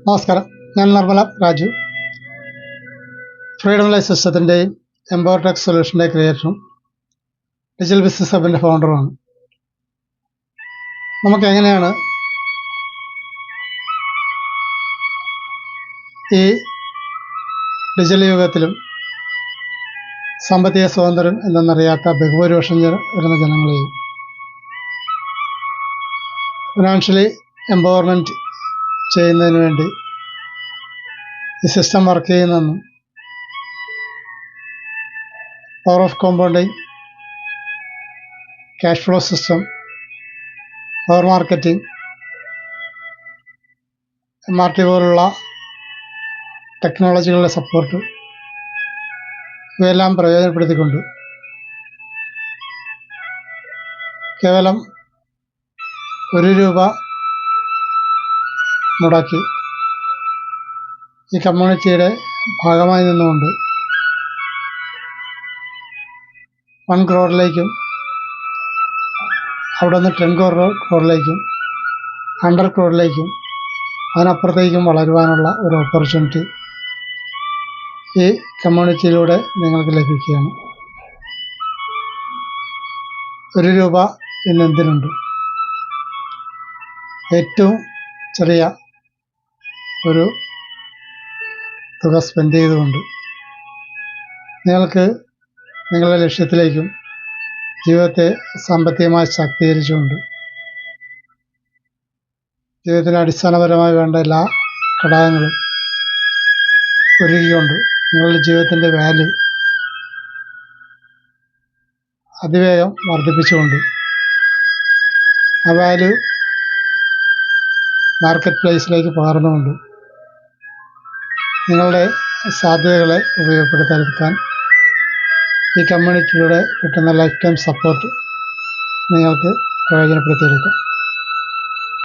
നമസ്കാരം. ഞാൻ Nirmala Raju. Freedom life സിസ്റ്റത്തിൻ്റെയും എംപവർ ടെക് സൊല്യൂഷൻ്റെ ക്രിയേറ്ററും ഡിജിറ്റൽ ബിസിനസ് ഹബിൻ്റെ ഫൗണ്ടറുമാണ്. നമുക്ക് എങ്ങനെയാണ് ഈ ഡിജിറ്റൽ യുഗത്തിലും സാമ്പത്തിക സ്വാതന്ത്ര്യം എന്തെന്നറിയാത്ത ബഹുഭൂരിപക്ഷം വരുന്ന ജനങ്ങളെയും ഫിനാൻഷ്യലി എംപവർമെൻറ്റ് ചെയ്യുന്നതിന് വേണ്ടി ഈ സിസ്റ്റം വർക്ക് ചെയ്യുന്നെന്നും power of compounding, cash flow system, power marketing, MRT പോലുള്ള ടെക്നോളജികളുടെ സപ്പോർട്ട് ഇവയെല്ലാം പ്രയോജനപ്പെടുത്തിക്കൊണ്ട് കേവലം ₹1 മുടക്കി ഈ കമ്മ്യൂണിറ്റിയുടെ ഭാഗമായി നിന്നുകൊണ്ട് 1 crore അവിടെ നിന്ന് 10 crore 100 crore അതിനപ്പുറത്തേക്കും വളരുവാനുള്ള ഒരു ഓപ്പർച്യൂണിറ്റി ഈ കമ്മ്യൂണിറ്റിയിലൂടെ നിങ്ങൾക്ക് ലഭിക്കുകയാണ്. ₹1 ഇന്നെന്തിനുണ്ട്? ഏറ്റവും ചെറിയ ഒരു തുക സ്പെൻഡ് ചെയ്തുകൊണ്ട് നിങ്ങൾക്ക് നിങ്ങളുടെ ലക്ഷ്യത്തിലേക്കും ജീവിതത്തെ സാമ്പത്തികമായി ശാക്തീകരിച്ചുകൊണ്ട് ജീവിതത്തിന് അടിസ്ഥാനപരമായി വേണ്ട എല്ലാ ഘടകങ്ങളും ഒരുക്കിക്കൊണ്ട് നിങ്ങളുടെ ജീവിതത്തിൻ്റെ വാല്യൂ അതിവേഗം വർദ്ധിപ്പിച്ചുകൊണ്ട് ആ വാല്യൂ മാർക്കറ്റ് പ്ലേസിലേക്ക് പകർന്നുകൊണ്ട് നിങ്ങളുടെ സാധ്യതകളെ ഉപയോഗപ്പെടുത്താൻ ഈ കമ്മ്യൂണിറ്റിയിലൂടെ കിട്ടുന്ന ലൈഫ് ടൈം സപ്പോർട്ട് നിങ്ങൾക്ക് പ്രയോജനപ്പെടുത്തിയെടുക്കാം.